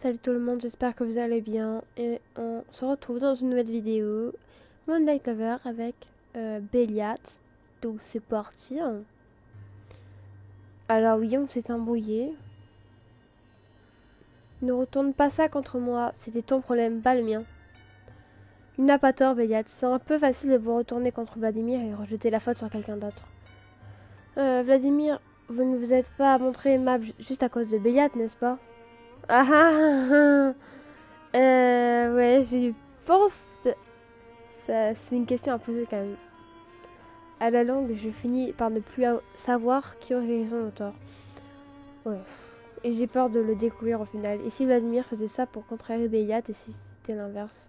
Salut tout le monde, j'espère que vous allez bien et on se retrouve dans une nouvelle vidéo Moonlight Lover avec Béliat. Donc c'est parti, hein. Alors oui, on s'est embrouillé. Ne retourne pas ça contre moi, c'était ton problème, pas le mien. Il n'a pas tort, Béliat, c'est un peu facile de vous retourner contre Vladimir et rejeter la faute sur quelqu'un d'autre. Vladimir, vous ne vous êtes pas montré aimable juste à cause de Béliat, n'est-ce pas? Ah ah ah ah. Ouais, j'y pense. C'est une question à poser quand même. À la longue, je finis par ne plus savoir qui aurait raison ou tort. Ouais. Et j'ai peur de le découvrir au final. Et si Vladimir faisait ça pour contrarier Béliat et si c'était l'inverse?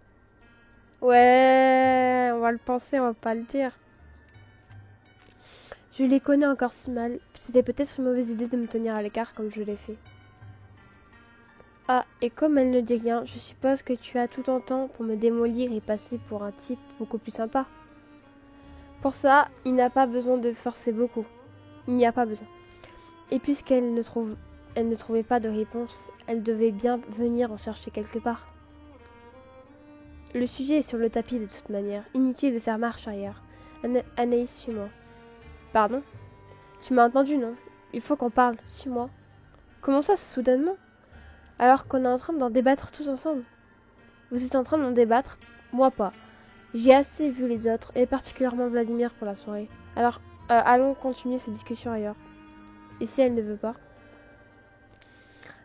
Ouais, on va le penser, on va pas le dire. Je les connais encore si mal. C'était peut-être une mauvaise idée de me tenir à l'écart comme je l'ai fait. Ah, et comme elle ne dit rien, je suppose que tu as tout ton temps pour me démolir et passer pour un type beaucoup plus sympa. Pour ça, il n'a pas besoin de forcer beaucoup. Il n'y a pas besoin. Et puisqu'elle ne trouvait pas de réponse, elle devait bien venir en chercher quelque part. Le sujet est sur le tapis de toute manière. Inutile de faire marche arrière. Anaïs, suis-moi. Pardon? Tu m'as entendu, non? Il faut qu'on parle. Suis-moi. Comment ça, soudainement? Alors qu'on est en train d'en débattre tous ensemble. Vous êtes en train d'en débattre? Moi pas. J'ai assez vu les autres, et particulièrement Vladimir pour la soirée. Alors, allons continuer cette discussion ailleurs. Et si elle ne veut pas?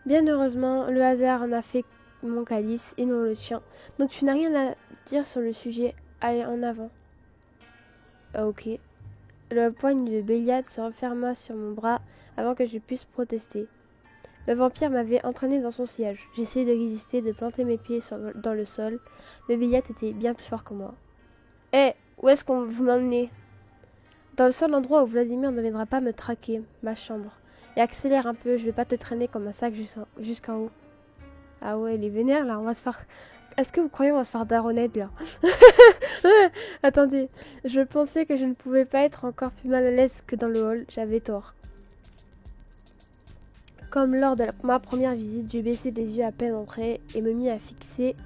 Bien heureusement, le hasard en a fait mon calice et non le sien. Donc tu n'as rien à dire sur le sujet. Allez, en avant. Ah, ok. Le poigne de Béliat se referma sur mon bras avant que je puisse protester. Le vampire m'avait entraîné dans son siège. J'essayais de résister, de planter mes pieds dans le sol, mais Béliat était bien plus fort que moi. Hé, où est-ce qu'on vous m'emmenez? Dans le seul endroit où Vladimir ne viendra pas me traquer, ma chambre. Et accélère un peu, je vais pas te traîner comme un sac jusqu'en haut. Ah ouais, il est vénère là, on va se faire... Est-ce que vous croyez qu'on va se faire daronette là? Attendez, je pensais que je ne pouvais pas être encore plus mal à l'aise que dans le hall, j'avais tort. Comme lors de ma première visite, j'ai baissé les yeux à peine entré et me mis à fixer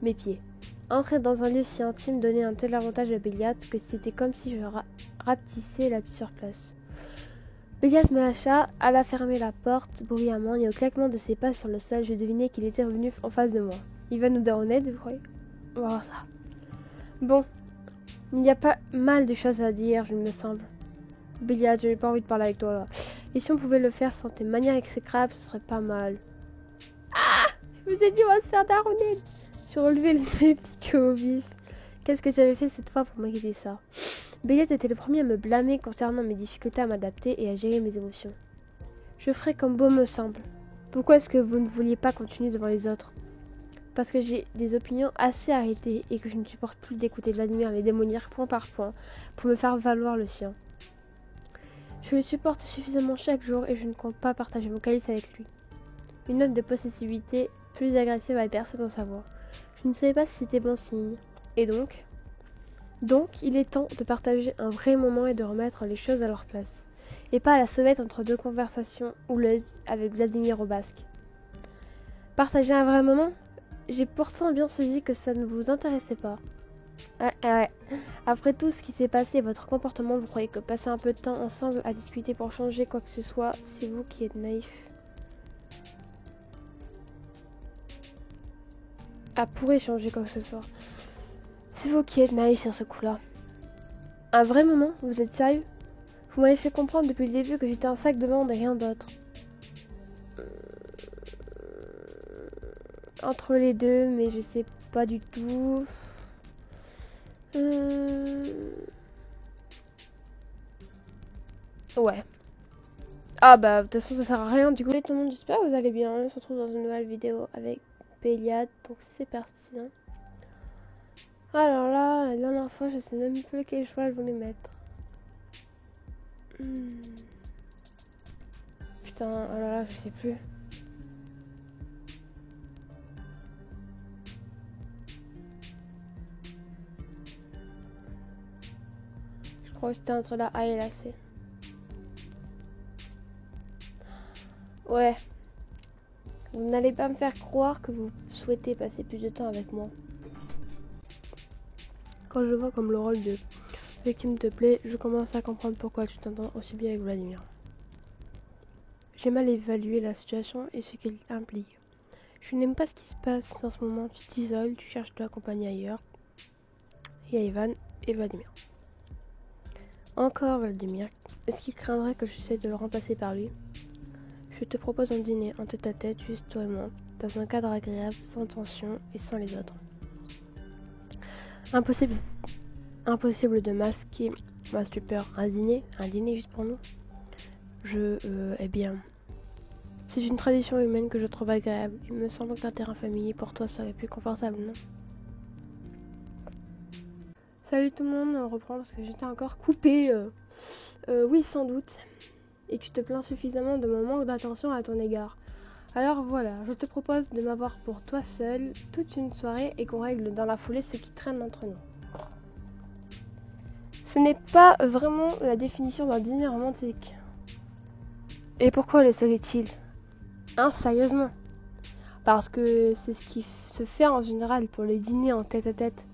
mes pieds. Entrer dans un lieu si intime donnait un tel avantage à Béliat que c'était comme si je rapetissais la sur place. Béliat me lâcha, alla fermer la porte bruyamment et au claquement de ses pas sur le sol, je devinais qu'il était revenu en face de moi. Il va nous daronner, vous croyez? On va voir ça. Bon, il n'y a pas mal de choses à dire, je me semble. Béliat, je n'ai pas envie de parler avec toi là. Et si on pouvait le faire sans tes manières exécrables, ce serait pas mal. Ah! Je vous ai dit, on va se faire daronner! J'ai relevé le nez piqué au vif. Qu'est-ce que j'avais fait cette fois pour mériter ça? Béliat était le premier à me blâmer concernant mes difficultés à m'adapter et à gérer mes émotions. Je ferai comme beau me semble. Pourquoi est-ce que vous ne vouliez pas continuer devant les autres? Parce que j'ai des opinions assez arrêtées et que je ne supporte plus d'écouter Vladimir les démolir point par point pour me faire valoir le sien. Je le supporte suffisamment chaque jour et je ne compte pas partager mon calice avec lui. Une note de possessivité plus agressive avait percé dans sa voix. Je ne savais pas si c'était bon signe. Et donc, il est temps de partager un vrai moment et de remettre les choses à leur place. Et pas à la sauvette entre deux conversations houleuses avec Vladimir au basque. Partager un vrai moment? J'ai pourtant bien saisi que ça ne vous intéressait pas. Ouais. Après tout ce qui s'est passé et votre comportement, vous croyez que passer un peu de temps ensemble à discuter pour changer quoi que ce soit, c'est vous qui êtes naïf. Ah, pourrait changer quoi que ce soit. C'est vous qui êtes naïf sur ce coup-là. Un vrai moment? Vous êtes sérieux? Vous m'avez fait comprendre depuis le début que j'étais un sac de viande et rien d'autre. Entre les deux, mais je sais pas du tout. Ouais. Ah bah, de toute façon, ça sert à rien. Du coup, tout le monde, j'espère que vous allez bien. On se retrouve dans une nouvelle vidéo avec Béliat. Donc, c'est parti. Hein. Alors là, la dernière fois, je sais même plus quel choix je voulais mettre. Putain, oh là là, je sais plus. Je crois que c'était entre la A et la C. Ouais. Vous n'allez pas me faire croire que vous souhaitez passer plus de temps avec moi. Quand je vois comme le rôle de victime te plaît, je commence à comprendre pourquoi tu t'entends aussi bien avec Vladimir. J'ai mal évalué la situation et ce qu'elle implique. Je n'aime pas ce qui se passe en ce moment. Tu t'isoles, tu cherches de la compagnie ailleurs. Il y a Ivan et Vladimir. Encore Vladimir. Est-ce qu'il craindrait que j'essaie de le remplacer par lui? Je te propose un dîner en tête-à-tête, juste toi et moi, dans un cadre agréable, sans tension et sans les autres. Impossible de masquer ma stupeur. Un dîner juste pour nous. Eh bien, c'est une tradition humaine que je trouve agréable. Il me semble qu'un terrain familier pour toi serait plus confortable, non? Salut tout le monde, on reprend parce que j'étais encore coupée. Oui, sans doute. Et tu te plains suffisamment de mon manque d'attention à ton égard. Alors voilà, je te propose de m'avoir pour toi seul toute une soirée et qu'on règle dans la foulée ce qui traîne entre nous. Ce n'est pas vraiment la définition d'un dîner romantique. Et pourquoi le serait-il? Hein, sérieusement? Parce que c'est ce qui se fait en général pour les dîners en tête-à-tête.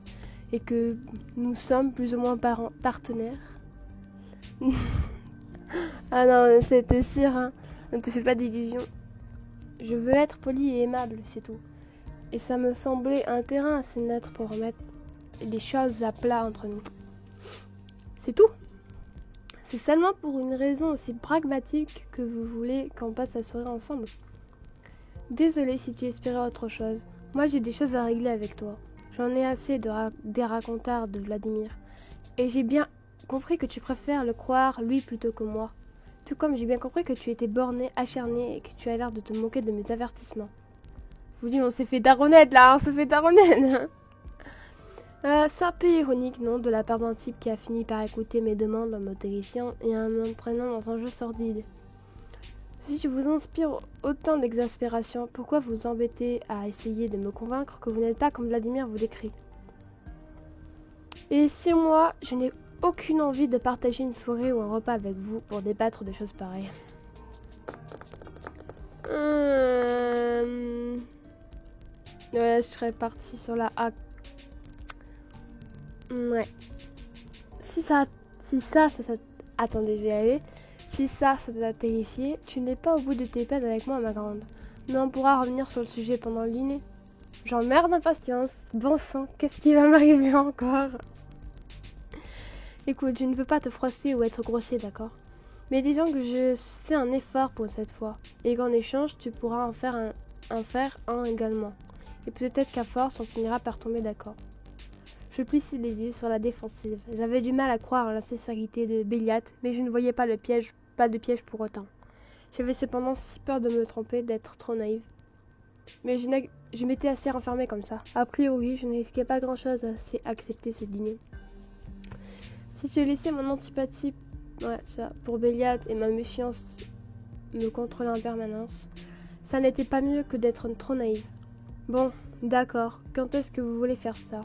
Et que nous sommes plus ou moins partenaires. Ah non, c'était sûr, hein. Ne te fais pas d'illusions. Je veux être poli et aimable, c'est tout. Et ça me semblait un terrain assez neutre pour remettre les choses à plat entre nous. C'est tout. C'est seulement pour une raison aussi pragmatique que vous voulez qu'on passe la soirée ensemble. Désolée si tu espérais autre chose. Moi j'ai des choses à régler avec toi. J'en ai assez des racontards de Vladimir. Et j'ai bien compris que tu préfères le croire lui plutôt que moi. Tout comme j'ai bien compris que tu étais borné, acharné et que tu as l'air de te moquer de mes avertissements. Je vous dis, on s'est fait daronette là, on s'est fait daronette. C'est un peu ironique, non, de la part d'un type qui a fini par écouter mes demandes en me terrifiant et en m'entraînant dans un jeu sordide. Si je vous inspire autant d'exaspération, pourquoi vous embêtez à essayer de me convaincre que vous n'êtes pas comme Vladimir vous décrit? Et si moi, je n'ai aucune envie de partager une soirée ou un repas avec vous pour débattre de choses pareilles. Ouais, je serais partie sur la A. Ouais. Attendez, je vais y arriver. Si ça t'a terrifié, tu n'es pas au bout de tes peines avec moi, ma grande. Mais on pourra revenir sur le sujet pendant le dîner. J'emmerde d'impatience. Bon sang, qu'est-ce qui va m'arriver encore? Écoute, je ne veux pas te froisser ou être grossier, d'accord? Mais disons que je fais un effort pour cette fois. Et qu'en échange, tu pourras en faire un également. Et peut-être qu'à force, on finira par tomber d'accord. Je plissai les yeux sur la défensive. J'avais du mal à croire en la sincérité de Béliat, mais je ne voyais pas de piège pour autant. J'avais cependant si peur de me tromper, d'être trop naïve. Mais je m'étais assez renfermée comme ça. A priori, je ne risquais pas grand-chose à accepter ce dîner. Si je laissais mon antipathie pour Béliat et ma méfiance me contrôler en permanence, ça n'était pas mieux que d'être trop naïve. Bon, d'accord, quand est-ce que vous voulez faire ça?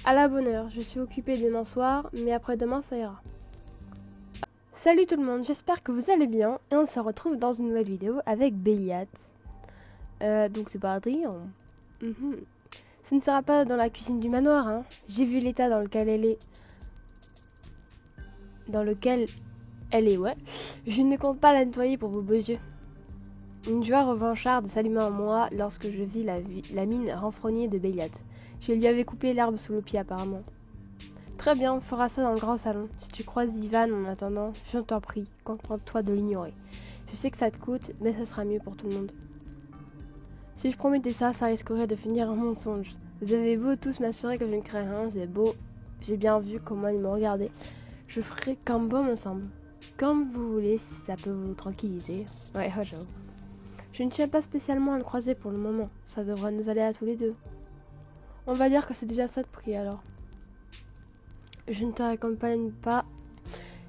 À la bonne heure, je suis occupée demain soir, mais après-demain ça ira. Salut tout le monde, j'espère que vous allez bien, et on se retrouve dans une nouvelle vidéo avec Béliat. Donc c'est parti. Ce ne sera pas dans la cuisine du manoir, hein. J'ai vu l'état dans lequel elle est. Ouais. Je ne compte pas la nettoyer pour vos beaux yeux. Une joie revancharde s'alluma en moi lorsque je vis la mine renfrognée de Béliat. Je lui avais coupé l'herbe sous le pied apparemment. Très bien, on fera ça dans le grand salon. Si tu croises Ivan en attendant, je t'en prie, contente-toi de l'ignorer. Je sais que ça te coûte, mais ça sera mieux pour tout le monde. Si je promettais ça, ça risquerait de finir en mensonge. Vous avez beau tous m'assurer que je ne crée rien, c'est beau. J'ai bien vu comment ils m'ont regardé. Je ferai comme bon me semble. Comme vous voulez, si ça peut vous tranquilliser. Ouais, j'avoue. Je ne tiens pas spécialement à le croiser pour le moment. Ça devrait nous aller à tous les deux. On va dire que c'est déjà ça de prix alors. Je ne te raccompagne pas.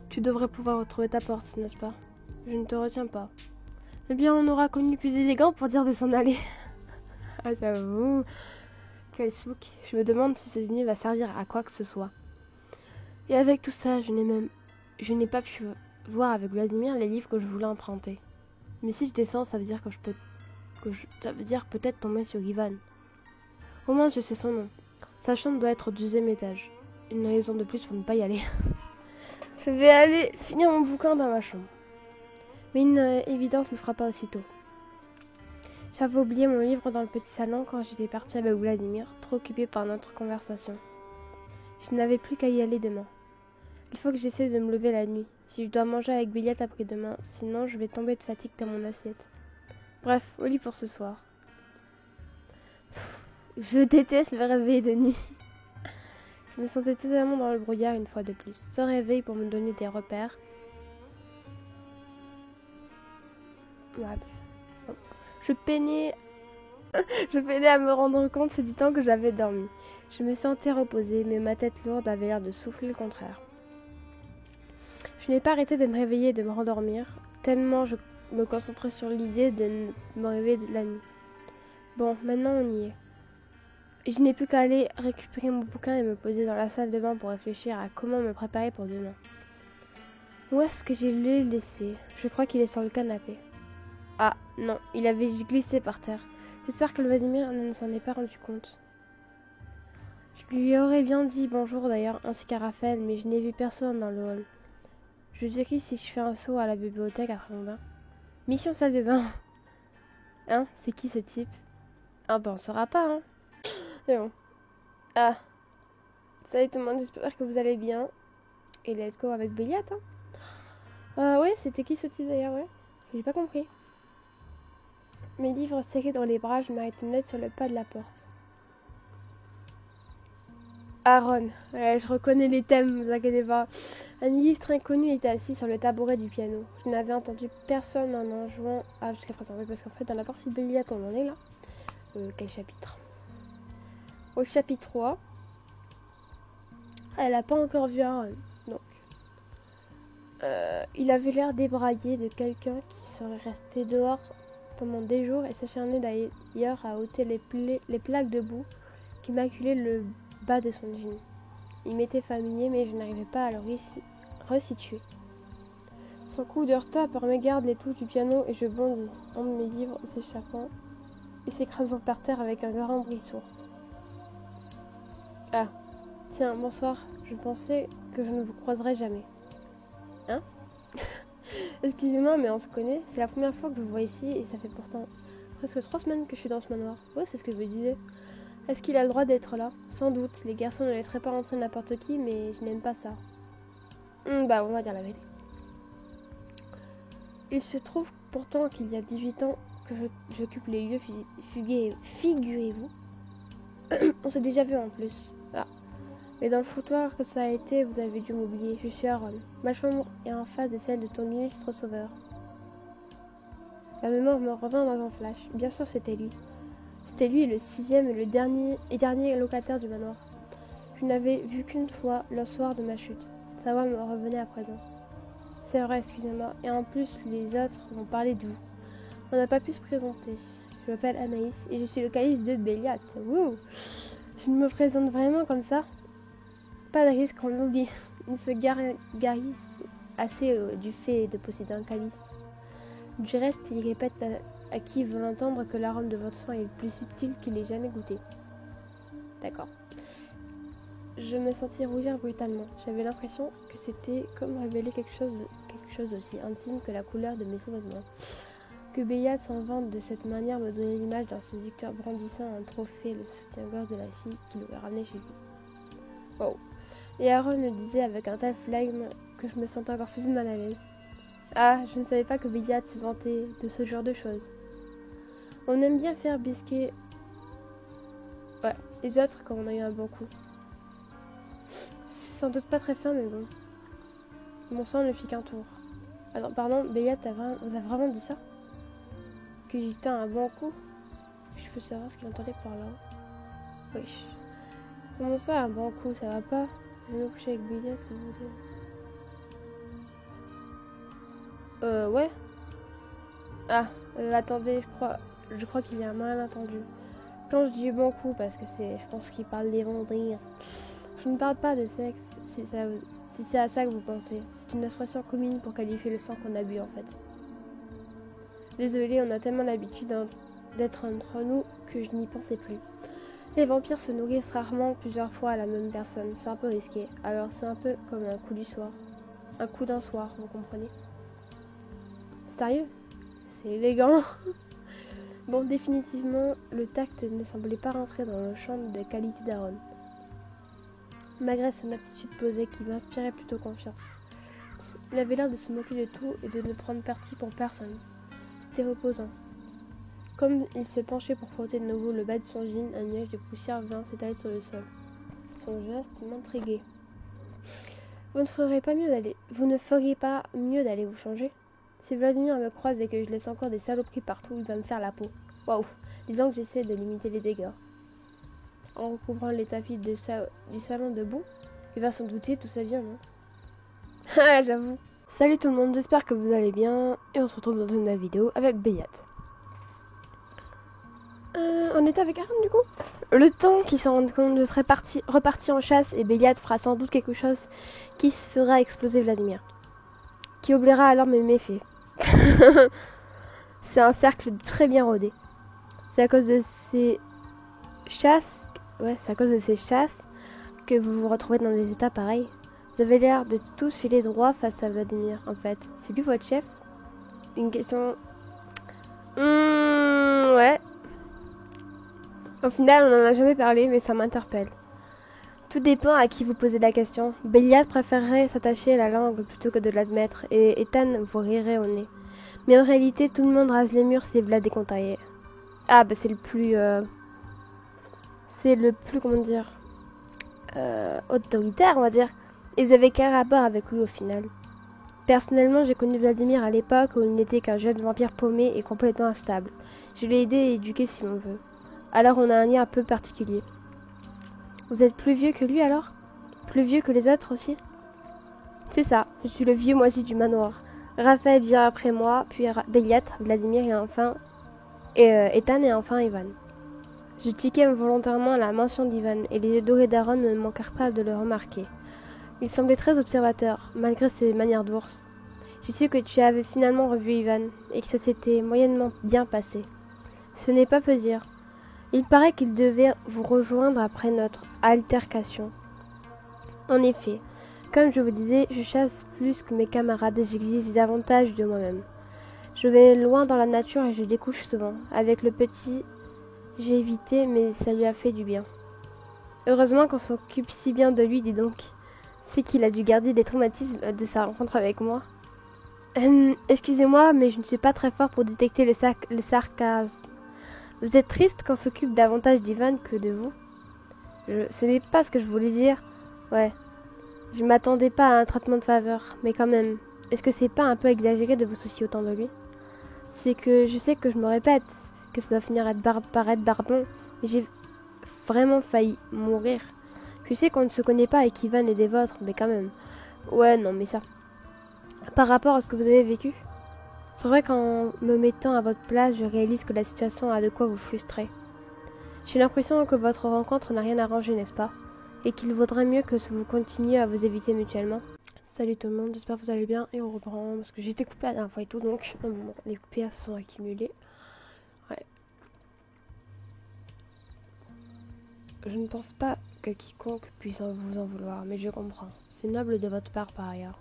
Tu devrais pouvoir retrouver ta porte, n'est-ce pas? Je ne te retiens pas. Eh bien, on aura connu plus élégant pour dire de s'en aller. Ah, j'avoue. Quel souk. Je me demande si ce dîner va servir à quoi que ce soit. Et avec tout ça, je n'ai pas pu voir avec Vladimir les livres que je voulais emprunter. Mais si je descends, ça veut dire que je peux ça veut dire peut-être tomber sur Ivan. Au moins je sais son nom. Sa chambre doit être au 12e étage. Une raison de plus pour ne pas y aller. Je vais aller finir mon bouquin dans ma chambre. Mais une évidence me frappa aussitôt. J'avais oublié mon livre dans le petit salon quand j'étais partie avec Vladimir, trop occupé par notre conversation. Je n'avais plus qu'à y aller demain. Il faut que j'essaie de me lever la nuit, si je dois manger avec Béliat après-demain, sinon je vais tomber de fatigue dans mon assiette. Bref, au lit pour ce soir. Je déteste le réveil de nuit. Je me sentais totalement dans le brouillard une fois de plus, sans réveil pour me donner des repères. Je peinais à me rendre compte c'est du temps que j'avais dormi. Je me sentais reposée, mais ma tête lourde avait l'air de souffler le contraire. Je n'ai pas arrêté de me réveiller et de me rendormir, tellement je me concentrais sur l'idée de me réveiller de la nuit. Bon, maintenant on y est. Je n'ai plus qu'à aller récupérer mon bouquin et me poser dans la salle de bain pour réfléchir à comment me préparer pour demain. Où est-ce que j'ai le laissé? Je crois qu'il est sur le canapé. Ah, non, il avait glissé par terre. J'espère que le Vladimir ne s'en est pas rendu compte. Je lui aurais bien dit bonjour d'ailleurs, ainsi qu'à Raphaël, mais je n'ai vu personne dans le hall. Je vérifie si je fais un saut à la bibliothèque après mon bain. Mission salle de bain. Hein, c'est qui ce type? Ah ben on saura pas, hein. Mais bon. Ah. Salut tout le monde, j'espère que vous allez bien. Et let's go avec Béliat, hein. Ouais, c'était qui ce type d'ailleurs, ouais. J'ai pas compris. Mes livres serrés dans les bras, je m'arrête net sur le pas de la porte. Aaron, ouais, je reconnais les thèmes, ne vous inquiétez pas. Un illustre inconnu était assis sur le tabouret du piano. Je n'avais entendu personne en jouant jusqu'à présent. Oui, parce qu'en fait, dans la partie de Béliat, on en est là. Quel chapitre? Au chapitre 3. Elle n'a pas encore vu Aaron. Donc, il avait l'air débraillé de quelqu'un qui serait resté dehors pendant des jours et s'acharnait d'ailleurs à ôter les plaques de boue qui maculaient le bas de son jean. Il m'était familier, mais je n'arrivais pas à le resituer. Sans coup de retard par mégarde les touches du piano et je bondis, un de mes livres s'échappant et s'écrasant par terre avec un grand bruit sourd. Ah, tiens, bonsoir, je pensais que je ne vous croiserais jamais. Hein? Excusez-moi, mais on se connaît, c'est la première fois que je vous vois ici et ça fait pourtant presque 3 semaines que je suis dans ce manoir. Ouais, c'est ce que je me disais. Est-ce qu'il a le droit d'être là? Sans doute, les garçons ne laisseraient pas rentrer n'importe qui, mais je n'aime pas ça. Bah, on va dire la vérité. Il se trouve pourtant qu'il y a 18 ans que j'occupe les lieux, figurez-vous. On s'est déjà vu en plus. Ah. Mais dans le foutoir que ça a été, vous avez dû m'oublier. Je suis Aaron. Ma chambre est en face de celle de ton illustre sauveur. La mémoire me revint dans un flash. Bien sûr, c'était lui. C'était lui le 6e et le dernier locataire du manoir. Je n'avais vu qu'une fois le soir de ma chute. Sa voix me revenait à présent. C'est vrai, excusez-moi. Et en plus, les autres m'ont parlé de vous. On n'a pas pu se présenter. Je m'appelle Anaïs et je suis le calice de Béliat. Wouh! Je me présente vraiment comme ça? Pas de risque qu'on l'oublie. Il se garise assez du fait de posséder un calice. Du reste, il répète à qui veut l'entendre que l'arôme de votre sang est le plus subtil qu'il ait jamais goûté. D'accord. Je me sentis rougir brutalement. J'avais l'impression que c'était comme révéler quelque chose d'aussi intime que la couleur de mes sous-vêtements. Que Béliat s'en vante de cette manière me donnait l'image d'un séducteur brandissant un trophée, le soutien-gorge de la fille qui l'aurait ramené chez lui. Wow. Et Aaron me disait avec un tel flegme que je me sentais encore plus mal à l'aise. Ah, je ne savais pas que Béliat se vantait de ce genre de choses. On aime bien faire bisquer les autres quand on a eu un bon coup. C'est sans doute pas très fin, mais bon. Mon sang ne fit qu'un tour. Alors, pardon, Béliat, vous a vraiment dit ça? Que j'étais un bon coup? Je peux savoir ce qu'il entendait par là. Wesh. Comment ça, un bon coup? Ça va pas? Je vais me coucher avec Béliat, si vous voulez. Ouais. Ah, attendez, je crois qu'il y a un malentendu. Quand je dis bon coup, parce que je pense qu'il parle des vendrilles. Je ne parle pas de sexe, si c'est à ça que vous pensez. C'est une expression commune pour qualifier le sang qu'on a bu en fait. Désolé, on a tellement l'habitude d'être entre nous que je n'y pensais plus. Les vampires se nourrissent rarement plusieurs fois à la même personne, c'est un peu risqué. Alors c'est un peu comme un coup du soir. Un coup d'un soir, vous comprenez? Sérieux? C'est élégant. Bon, définitivement, le tact ne semblait pas rentrer dans le champ de qualité d'Aaron. Malgré son attitude posée qui m'inspirait plutôt confiance. Il avait l'air de se moquer de tout et de ne prendre parti pour personne. C'était reposant. Comme il se penchait pour frotter de nouveau le bas de son jean, un nuage de poussière vint s'étaler sur le sol. Son geste m'intriguait. Vous ne feriez pas mieux d'aller vous changer? Si Vladimir me croise et que je laisse encore des saloperies partout, il va me faire la peau. Waouh! Disons que j'essaie de limiter les dégâts. En recouvrant les tapis du salon debout, il va s'en douter d'où ça vient, non? Ah, j'avoue. Salut tout le monde, j'espère que vous allez bien. Et on se retrouve dans une nouvelle vidéo avec Béliat. On était avec Aaron du coup. Le temps qu'il s'en rende compte, je serai reparti en chasse et Béliat fera sans doute quelque chose qui se fera exploser Vladimir. Qui oubliera alors mes méfaits. C'est un cercle très bien rodé. C'est à cause de ces chasses... Ouais, c'est à cause de ces chasses que vous vous retrouvez dans des états pareils. Vous avez l'air de tous filer droit face à Vladimir, en fait. C'est lui votre chef? Une question... ouais. Au final, on n'en a jamais parlé, mais ça m'interpelle. Tout dépend à qui vous posez la question. Béliat préférerait s'attacher à la langue plutôt que de l'admettre, et Ethan vous rirait au nez. Mais en réalité, tout le monde rase les murs si Vlad est contrarié. Ah, bah c'est le plus... comment dire... autoritaire, on va dire. Et vous avez qu'un rapport avec lui au final. Personnellement, j'ai connu Vladimir à l'époque où il n'était qu'un jeune vampire paumé et complètement instable. Je l'ai aidé et éduqué si l'on veut. Alors on a un lien un peu particulier. Vous êtes plus vieux que lui alors? Plus vieux que les autres aussi? C'est ça, je suis le vieux moisi du manoir. Raphaël vient après moi, puis Béliat, Vladimir et enfin... Ethan et enfin Ivan. Je tiquais involontairement à la mention d'Ivan et les yeux dorés d'Aaron ne manquèrent pas de le remarquer. Il semblait très observateur, malgré ses manières d'ours. Je sais que tu avais finalement revu Ivan et que ça s'était moyennement bien passé. Ce n'est pas peu dire. Il paraît qu'il devait vous rejoindre après notre altercation. En effet, comme je vous disais, je chasse plus que mes camarades et j'exige davantage de moi-même. Je vais loin dans la nature et je découche souvent. Avec le petit, j'ai évité, mais ça lui a fait du bien. Heureusement qu'on s'occupe si bien de lui, dis donc. C'est qu'il a dû garder des traumatismes de sa rencontre avec moi. Excusez-moi, mais je ne suis pas très fort pour détecter le sarcasme. Vous êtes triste qu'on s'occupe davantage d'Ivan que de vous? Ce n'est pas ce que je voulais dire. Ouais. Je m'attendais pas à un traitement de faveur, mais quand même. Est-ce que c'est pas un peu exagéré de vous soucier autant de lui? C'est que je sais que je me répète, que ça doit finir par être barbant, mais j'ai vraiment failli mourir. Je sais qu'on ne se connaît pas et qu'Ivan est des vôtres, mais quand même. Ouais, non, mais ça. Par rapport à ce que vous avez vécu? C'est vrai qu'en me mettant à votre place, je réalise que la situation a de quoi vous frustrer. J'ai l'impression que votre rencontre n'a rien arrangé, n'est-ce pas? Et qu'il vaudrait mieux que vous continuiez à vous éviter mutuellement. Salut tout le monde, j'espère que vous allez bien et on reprend parce que j'ai été coupée la dernière fois et tout, donc les coupés se sont accumulés. Ouais. Je ne pense pas que quiconque puisse vous en vouloir, mais je comprends. C'est noble de votre part par ailleurs.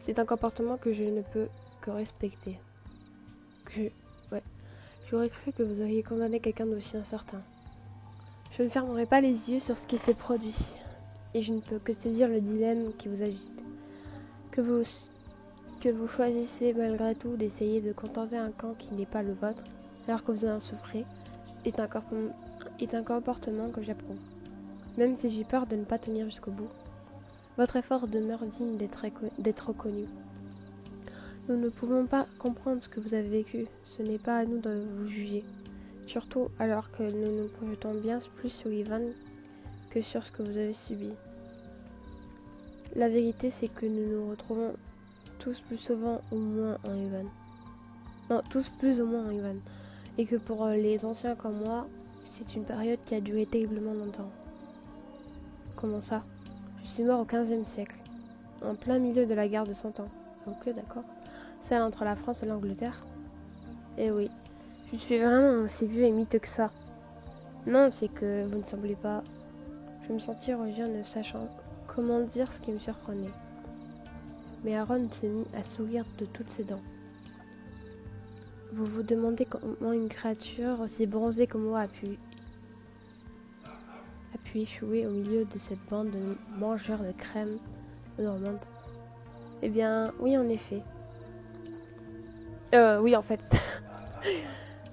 C'est un comportement que je ne peux que respecter. Ouais. J'aurais cru que vous auriez condamné quelqu'un d'aussi incertain. Je ne fermerai pas les yeux sur ce qui s'est produit. Et je ne peux que saisir le dilemme qui vous agite. Que vous choisissez malgré tout d'essayer de contenter un camp qui n'est pas le vôtre, alors que vous en souffrez, est un comportement que j'approuve. Même si j'ai peur de ne pas tenir jusqu'au bout. Votre effort demeure digne d'être reconnu. Nous ne pouvons pas comprendre ce que vous avez vécu. Ce n'est pas à nous de vous juger. Surtout alors que nous nous projetons bien plus sur Ivan que sur ce que vous avez subi. La vérité, c'est que nous nous retrouvons tous plus souvent ou moins en Ivan. Non, tous plus ou moins en Ivan. Et que pour les anciens comme moi, c'est une période qui a duré terriblement longtemps. Comment ça? Je suis mort au XVe siècle, en plein milieu de la guerre de 100 ans. Ok, d'accord. Celle entre la France et l'Angleterre. Eh oui, Je suis vraiment aussi vieux et miteux que ça. Non, c'est que vous ne semblez pas. Je me sentis rougir ne sachant comment dire ce qui me surprenait. Mais Aaron se mit à sourire de toutes ses dents. Vous vous demandez comment une créature aussi bronzée que moi a pu échouer au milieu de cette bande de mangeurs de crème normande. Eh bien, oui en effet. Oui en fait.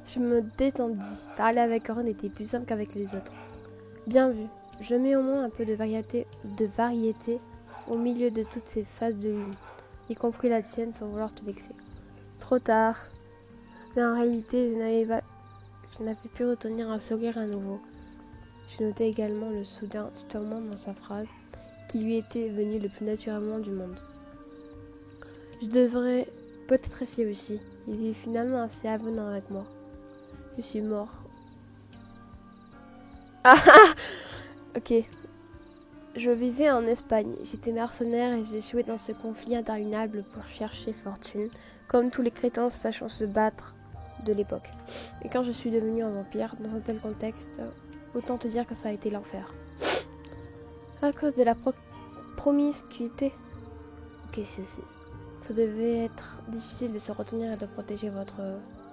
Je me détendis. Parler avec Aaron était plus simple qu'avec les autres. Bien vu. Je mets au moins un peu de variété au milieu de toutes ces phases de lune, y compris la tienne sans vouloir te vexer. Trop tard. Mais en réalité, je n'avais pu retenir un sourire à nouveau. Je notais également le soudain tutoiement dans sa phrase, qui lui était venu le plus naturellement du monde. Je devrais peut-être essayer aussi. Il est finalement assez avenant avec moi. Je suis mort. Ah ah. Ok. Je vivais en Espagne. J'étais mercenaire et j'ai échoué dans ce conflit interminable pour chercher fortune, comme tous les crétins sachant se battre de l'époque. Et quand je suis devenu un vampire, dans un tel contexte, autant te dire que ça a été l'enfer. À cause de la promiscuité. Ok, ça devait être difficile de se retenir et de protéger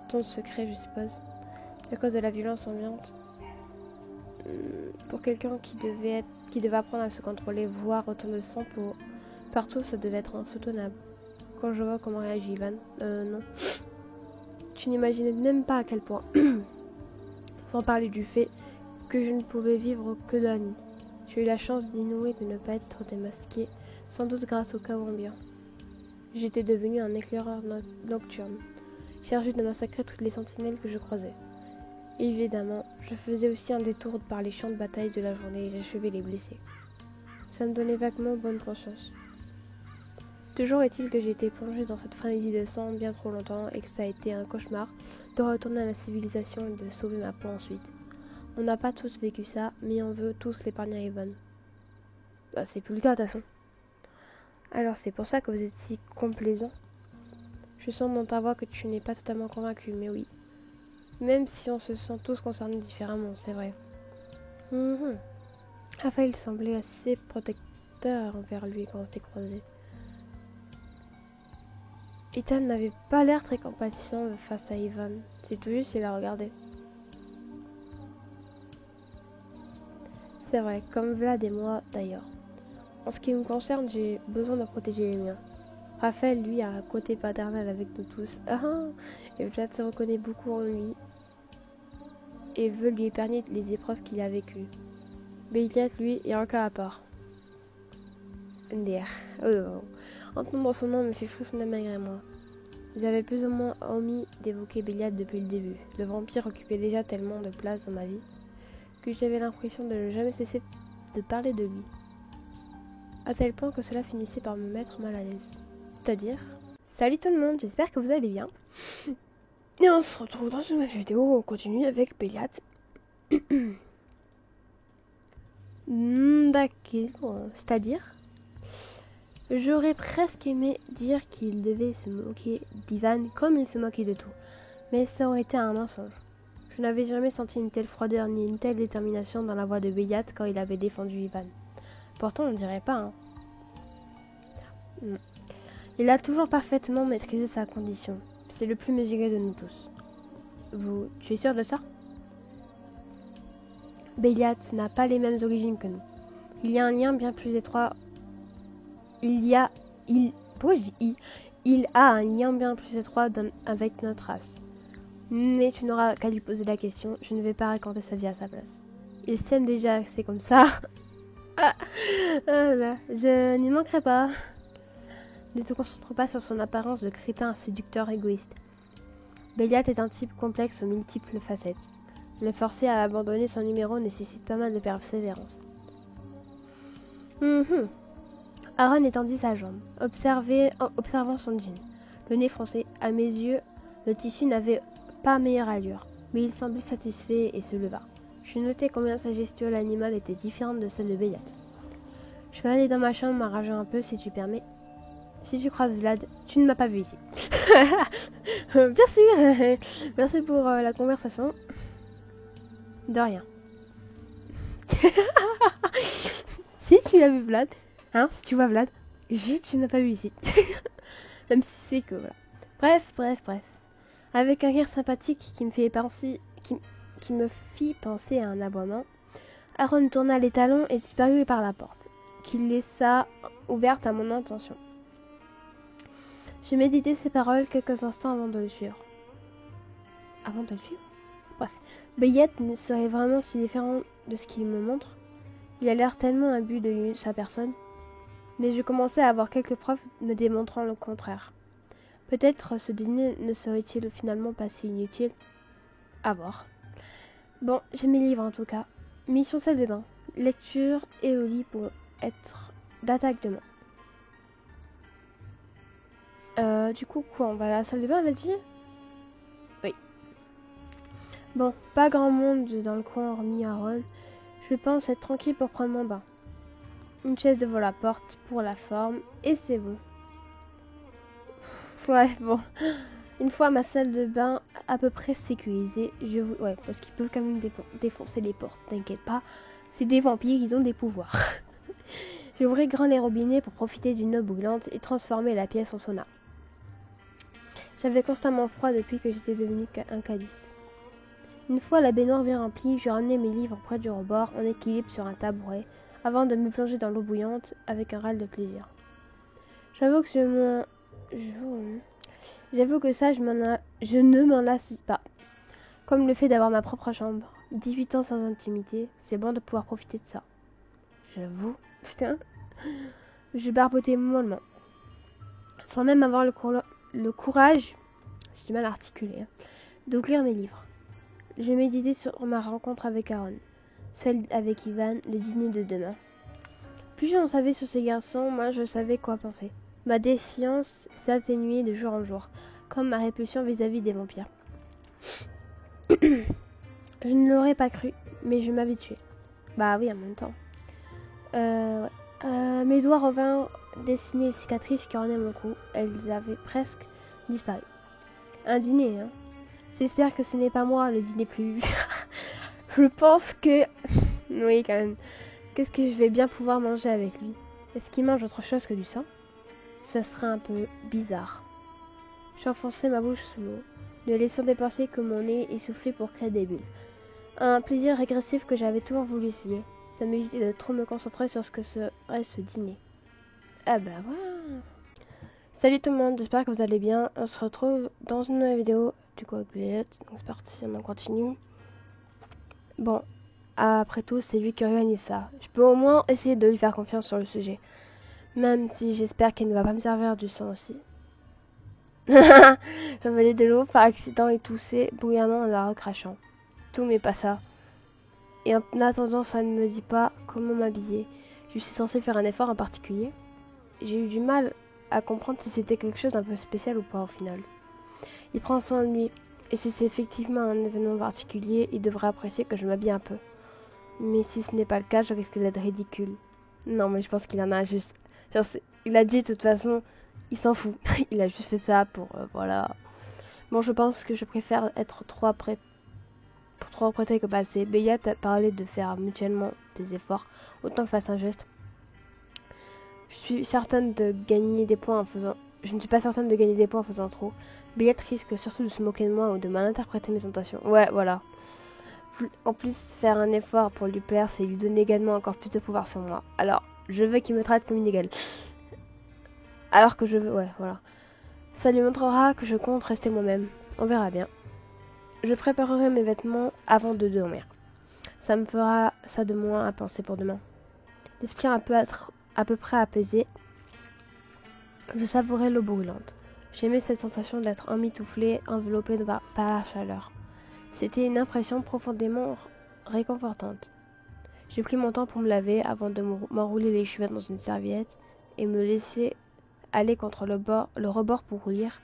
ton secret, je suppose. À cause de la violence ambiante. Pour quelqu'un qui devait apprendre à se contrôler, voir autant de sang partout, ça devait être insoutenable. Quand je vois comment réagit Ivan, non. Tu n'imaginais même pas à quel point. Sans parler du fait que je ne pouvais vivre que de la nuit. J'ai eu la chance d'inouïe de ne pas être démasqué, sans doute grâce au chaos ambiant. J'étais devenu un éclaireur nocturne, chargé de massacrer toutes les sentinelles que je croisais. Évidemment, je faisais aussi un détour par les champs de bataille de la journée et j'achevais les blessés. Ça me donnait vaguement bonne conscience. Toujours est-il que j'ai été plongée dans cette frénésie de sang bien trop longtemps et que ça a été un cauchemar de retourner à la civilisation et de sauver ma peau ensuite. On n'a pas tous vécu ça, mais on veut tous l'épargner à Evan. Bah, c'est plus le cas de toute façon. Alors c'est pour ça que vous êtes si complaisant. Je sens dans ta voix que tu n'es pas totalement convaincu, mais oui. Même si on se sent tous concernés différemment, c'est vrai. Raphaël semblait assez protecteur envers lui quand on s'était croisés. Ethan n'avait pas l'air très compatissant face à Ivan. C'est tout juste, il la regardait. C'est vrai, comme Vlad et moi d'ailleurs. En ce qui me concerne, j'ai besoin de protéger les miens. Raphaël, lui, a un côté paternel avec nous tous. Et Vlad se reconnaît beaucoup en lui et veut lui épargner les épreuves qu'il a vécues. Béliat, lui, est un cas à part. Entendre son nom me fait frissonner malgré moi. Vous avez plus ou moins omis d'évoquer Béliat depuis le début. Le vampire occupait déjà tellement de place dans ma vie que j'avais l'impression de ne jamais cesser de parler de lui. À tel point que cela finissait par me mettre mal à l'aise. C'est-à-dire... Salut tout le monde, j'espère que vous allez bien. Et on se retrouve dans une nouvelle vidéo où on continue avec Béliat. D'accord, c'est-à-dire... J'aurais presque aimé dire qu'il devait se moquer d'Ivan comme il se moquait de tout. Mais ça aurait été un mensonge. Je n'avais jamais senti une telle froideur ni une telle détermination dans la voix de Béliat quand il avait défendu Ivan. Pourtant, on ne dirait pas, Il a toujours parfaitement maîtrisé sa condition. C'est le plus mesuré de nous tous. Tu es sûr de ça? Béliat n'a pas les mêmes origines que nous. Il y a un lien bien plus étroit. Il a un lien bien plus étroit avec notre race. Mais tu n'auras qu'à lui poser la question. Je ne vais pas raconter sa vie à sa place. Il s'aime déjà assez comme ça. Je n'y manquerai pas. Ne te concentre pas sur son apparence de crétin séducteur égoïste. Béliat est un type complexe aux multiples facettes. Le forcer à abandonner son numéro nécessite pas mal de persévérance. Aaron étendit sa jambe, observant son jean. Le nez froncé, à mes yeux, le tissu n'avait pas meilleure allure, mais il semblait satisfait et se leva. Je notais combien sa gestuelle animale était différente de celle de Béliat. Je vais aller dans ma chambre m'arranger un peu si tu permets. Si tu croises Vlad, tu ne m'as pas vu ici. Bien sûr. Merci pour la conversation. De rien. Si tu as vu Vlad, hein, si tu vois Vlad, tu ne m'as pas vu ici. Même si c'est que voilà. Bref. Avec un rire sympathique qui me fit penser à un aboiement, Aaron tourna les talons et disparut par la porte, qu'il laissa ouverte à mon intention. Je méditais ces paroles quelques instants avant de le suivre. Bref, Bayet ne serait vraiment si différent de ce qu'il me montre. Il a l'air tellement imbu de sa personne. Mais je commençais à avoir quelques preuves me démontrant le contraire. Peut-être ce dîner ne serait-il finalement pas si inutile. À voir. Bon, j'ai mes livres en tout cas. Mission salle de bain. Lecture et au lit pour être d'attaque demain. Du coup, quoi, on va à la salle de bain, elle a dit? Oui. Bon, pas grand monde dans le coin hormis Aaron. Je pense être tranquille pour prendre mon bain. Une chaise devant la porte pour la forme, et c'est bon. Ouais, bon. Une fois ma salle de bain à peu près sécurisée, ouais, parce qu'ils peuvent quand même défoncer les portes, t'inquiète pas. C'est des vampires, ils ont des pouvoirs. J'ouvrais grand les robinets pour profiter d'une eau bouillante et transformer la pièce en sauna. J'avais constamment froid depuis que j'étais devenu un calice. Une fois la baignoire bien remplie, je ramenais mes livres près du rebord en équilibre sur un tabouret, avant de me plonger dans l'eau bouillante avec un râle de plaisir. J'avoue que je ne m'en lasse pas. Comme le fait d'avoir ma propre chambre. 18 ans sans intimité, c'est bon de pouvoir profiter de ça. J'avoue, putain. Je barbotais mollement. Sans même avoir le courage, j'ai du mal à articuler, d'ouvrir mes livres. Je méditais sur ma rencontre avec Aaron, celle avec Ivan, le dîner de demain. Plus j'en savais sur ces garçons, moins je savais quoi penser. Ma défiance s'atténuait de jour en jour, comme ma répulsion vis-à-vis des vampires. Je ne l'aurais pas cru, mais je m'habituais. Bah oui, en même temps. Ouais. Mes doigts revinrent dessiner les cicatrices qui ornaient mon cou. Elles avaient presque disparu. Un dîner, hein. J'espère que ce n'est pas moi le dîner plus... Je pense que... Oui, quand même. Qu'est-ce que je vais bien pouvoir manger avec lui? Est-ce qu'il mange autre chose que du sang? Ce serait un peu bizarre. J'enfonçais ma bouche sous l'eau, ne laissant dépenser que mon nez essoufflé pour créer des bulles. Un plaisir régressif que j'avais toujours voulu essayer. Ça m'évitait de trop me concentrer sur ce que serait ce dîner. Ah bah voilà. Salut tout le monde, j'espère que vous allez bien. On se retrouve dans une nouvelle vidéo du Coagulate. Donc c'est parti, on en continue. Bon, après tout, c'est lui qui organise ça. Je peux au moins essayer de lui faire confiance sur le sujet. Même si j'espère qu'il ne va pas me servir du sang aussi. J'avalais de l'eau par accident et toussais bruyamment en la recrachant. Tout mais pas ça. Et en attendant, ça ne me dit pas comment m'habiller. Je suis censée faire un effort en particulier. J'ai eu du mal à comprendre si c'était quelque chose d'un peu spécial ou pas au final. Il prend soin de lui. Et si c'est effectivement un événement particulier, il devrait apprécier que je m'habille un peu. Mais si ce n'est pas le cas, je risque d'être ridicule. Non, mais je pense qu'il en a juste... Il a dit de toute façon, il s'en fout. Il a juste fait ça pour... voilà. Bon, je pense que je préfère être trop apprêté que pas assez. Bayat a parlé de faire mutuellement des efforts, autant que fasse un geste. Je suis certaine de gagner des points en faisant... Je ne suis pas certaine de gagner des points en faisant trop. Bayat risque surtout de se moquer de moi ou de mal interpréter mes intentions. Ouais, voilà. En plus, faire un effort pour lui plaire, c'est lui donner également encore plus de pouvoir sur moi. Alors, je veux qu'il me traite comme une égale. Alors que je veux... Ouais, voilà. Ça lui montrera que je compte rester moi-même. On verra bien. Je préparerai mes vêtements avant de dormir. Ça me fera ça de moins à penser pour demain. L'esprit un peu à peu près apaisé, je savourais l'eau brûlante. J'aimais cette sensation d'être emmitouflé, enveloppé par la chaleur. C'était une impression profondément réconfortante. J'ai pris mon temps pour me laver avant de m'enrouler les cheveux dans une serviette et me laisser aller contre le rebord pour lire,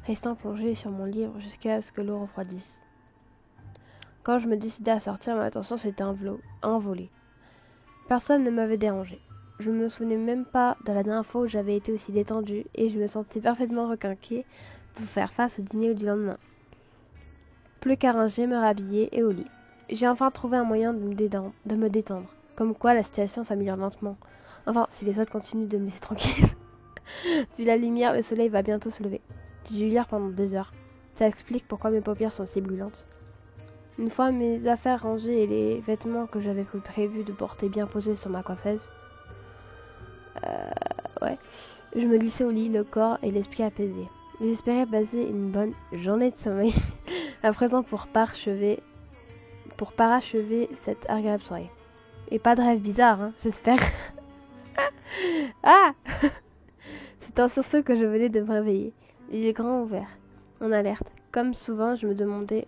restant plongé sur mon livre jusqu'à ce que l'eau refroidisse. Quand je me décidai à sortir, ma attention s'était envolée. Personne ne m'avait dérangé. Je me souvenais même pas de la dernière fois où j'avais été aussi détendue et je me sentais parfaitement requinquée pour faire face au dîner du lendemain. Plus qu'à ranger, me rhabiller et au lit. J'ai enfin trouvé un moyen de me détendre. Comme quoi la situation s'améliore lentement. Enfin, si les autres continuent de me laisser tranquille. Vu la lumière, le soleil va bientôt se lever. J'ai dû lire pendant 2 heures. Ça explique pourquoi mes paupières sont si brûlantes. Une fois mes affaires rangées et les vêtements que j'avais prévu de porter bien posés sur ma coiffeuse, ouais, je me glissais au lit, le corps et l'esprit apaisés. J'espérais passer une bonne journée de sommeil à présent pour parachever cette agréable soirée. Et pas de rêve bizarre, hein, j'espère. Ah C'est en sursaut que je venais de me réveiller, les yeux grands ouverts, en alerte. Comme souvent, je me demandais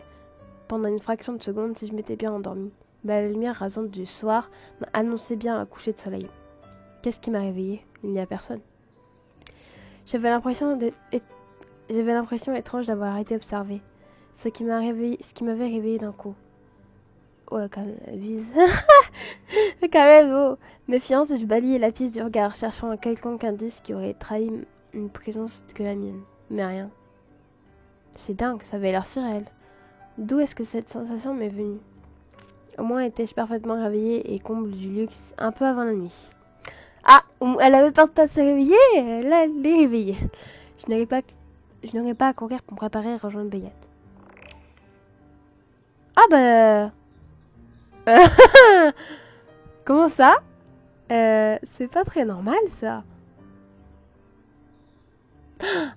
pendant une fraction de seconde si je m'étais bien endormie. Mais la lumière rasante du soir annonçait bien un coucher de soleil. Qu'est-ce qui m'a réveillée? Il n'y a personne. J'avais l'impression étrange d'avoir été observée. Ce qui m'avait réveillée d'un coup. Ouais, quand même, vise. Quand même, oh. Méfiante, je balayais la pièce du regard, cherchant un quelconque indice qui aurait trahi une présence que la mienne. Mais rien. C'est dingue, ça avait l'air si réel. D'où est-ce que cette sensation m'est venue? Au moins étais-je parfaitement réveillée et comble du luxe un peu avant la nuit. Ah, elle avait peur de pas se réveiller, là elle est réveillée. Je n'aurais pas à courir pour me préparer à rejoindre Bayette. Ah bah... Comment ça? C'est pas très normal ça.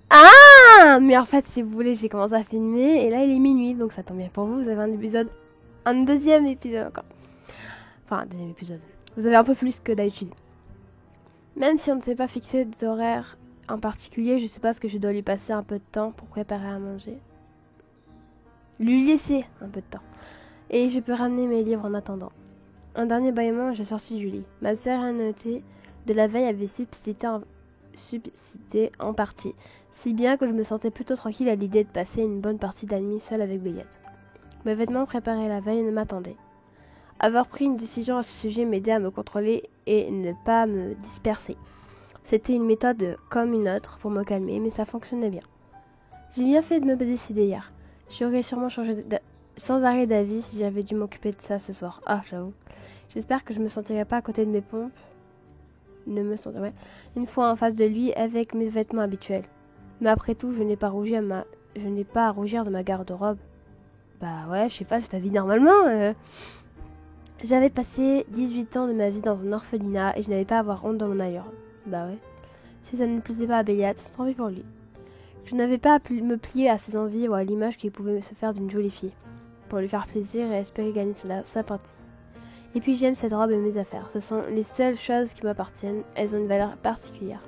Ah! Mais en fait, si vous voulez, j'ai commencé à filmer et là il est minuit, donc ça tombe bien pour vous. Vous avez un deuxième épisode encore. Enfin, un deuxième épisode. Vous avez un peu plus que d'habitude. Même si on ne s'est pas fixé d'horaire en particulier, je suppose que je dois lui passer un peu de temps pour préparer à manger. Lui laisser un peu de temps. Et je peux ramener mes livres en attendant. Un dernier bâillement, j'ai sorti du lit. Ma sérénité de la veille avait subsisté en partie, si bien que je me sentais plutôt tranquille à l'idée de passer une bonne partie de la nuit seule avec Bayette. Mes vêtements préparés la veille ne m'attendaient. Avoir pris une décision à ce sujet m'aidait à me contrôler et ne pas me disperser. C'était une méthode comme une autre pour me calmer, mais ça fonctionnait bien. J'ai bien fait de me décider hier. J'aurais sûrement changé sans arrêt d'avis si j'avais dû m'occuper de ça ce soir. Ah, j'avoue. J'espère que je me sentirai pas à côté de mes pompes. Une fois en face de lui avec mes vêtements habituels. Mais après tout, je n'ai pas à rougir de ma garde-robe. Bah ouais, je sais pas, c'est ta vie normalement. J'avais passé 18 ans de ma vie dans un orphelinat et je n'avais pas à avoir honte de mon ailleurs. Bah ouais. Si ça ne plaisait pas à Bayat, tant pis pour lui. Je n'avais pas à me plier à ses envies ou à l'image qu'il pouvait se faire d'une jolie fille, pour lui faire plaisir et espérer gagner sa sympathie. Et puis j'aime cette robe et mes affaires. Ce sont les seules choses qui m'appartiennent. Elles ont une valeur particulière.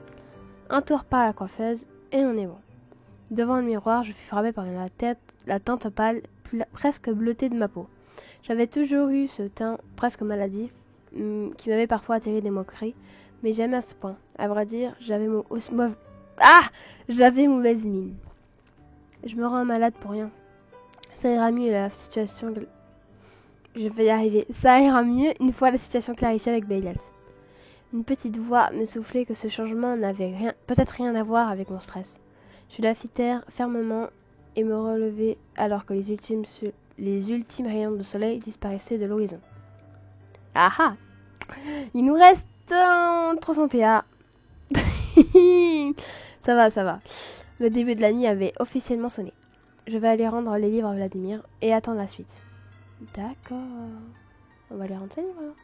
Un tour par la coiffeuse et on est bon. Devant le miroir, je fus frappée par la teinte pâle, presque bleutée de ma peau. J'avais toujours eu ce teint presque maladif, qui m'avait parfois attiré des moqueries, mais jamais à ce point. À vrai dire, j'avais mauvaise mine. Je me rends malade pour rien. Ça ira mieux la situation... Je vais y arriver. Ça ira mieux une fois la situation clarifiée avec Baylet. Une petite voix me soufflait que ce changement n'avait peut-être rien à voir avec mon stress. Je la fis taire fermement et me relevai alors que les ultimes rayons de soleil disparaissaient de l'horizon. Ah ah! Il nous reste 300 PA. Ça va. Le début de la nuit avait officiellement sonné. Je vais aller rendre les livres à Vladimir et attendre la suite. D'accord. On va les rendre ces livres alors.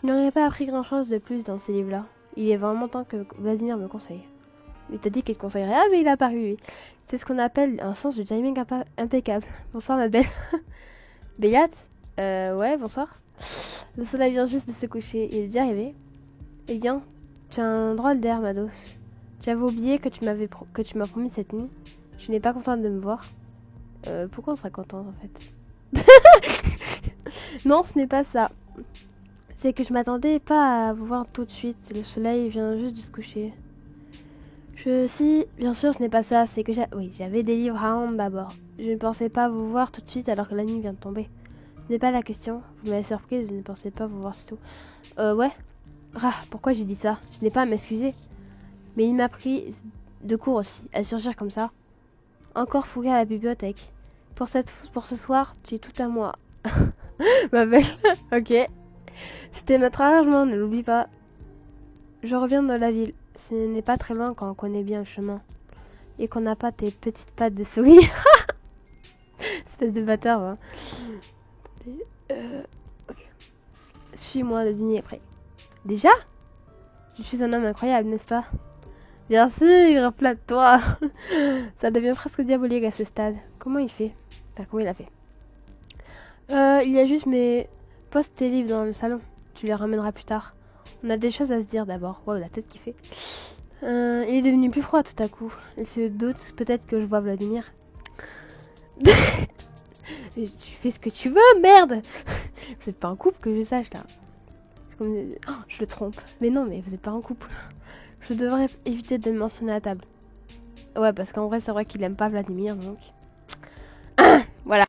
Je n'aurais pas appris grand chose de plus dans ces livres-là. Il est vraiment temps que Vladimir me conseille. Il t'a dit qu'il te conseillerait. Ah mais il a paru, oui. C'est ce qu'on appelle un sens du timing impeccable. Bonsoir ma belle. Béat? Ouais, bonsoir. Le soleil vient juste de se coucher. Il est déjà arrivé. Eh bien, tu as un drôle d'air, Mados. Tu avais oublié que tu m'as promis cette nuit. Je n'ai pas contente de me voir. Pourquoi on serait contente en fait? Non, ce n'est pas ça. C'est que je m'attendais pas à vous voir tout de suite. Le soleil vient juste de se coucher. Si, bien sûr, ce n'est pas ça. C'est que j'avais des livres à rendre d'abord. Je ne pensais pas vous voir tout de suite alors que la nuit vient de tomber. Ce n'est pas la question. Vous m'avez surprise, je ne pensais pas vous voir si tôt. Ouais. Ah, pourquoi j'ai dit ça? Je n'ai pas à m'excuser. Mais il m'a pris de court aussi, à surgir comme ça. Encore fouillé à la bibliothèque. Pour ce soir, tu es tout à moi. Ma belle. Ok. C'était notre arrangement, ne l'oublie pas. Je reviens de la ville. Ce n'est pas très loin quand on connaît bien le chemin. Et qu'on n'a pas tes petites pattes de souris. Espèce de bâtard, va. Ok. Suis-moi, le dîner est prêt. Déjà? Je suis un homme incroyable, n'est-ce pas? Bien sûr, plate-toi. Ça devient presque diabolique à ce stade. Comment il fait? Enfin, comment il a fait? Il y a juste mes... Pose tes livres dans le salon. Tu les ramèneras plus tard. On a des choses à se dire d'abord. Wow, la tête qui fait. Il est devenu plus froid tout à coup. Il se doute peut-être que je vois Vladimir. Tu fais ce que tu veux, merde. Vous êtes pas en couple que je sache là. Comme... Oh, je le trompe. Mais non, mais vous êtes pas en couple. Je devrais éviter de le mentionner à table. Ouais, parce qu'en vrai, c'est vrai qu'il aime pas Vladimir, donc... Voilà.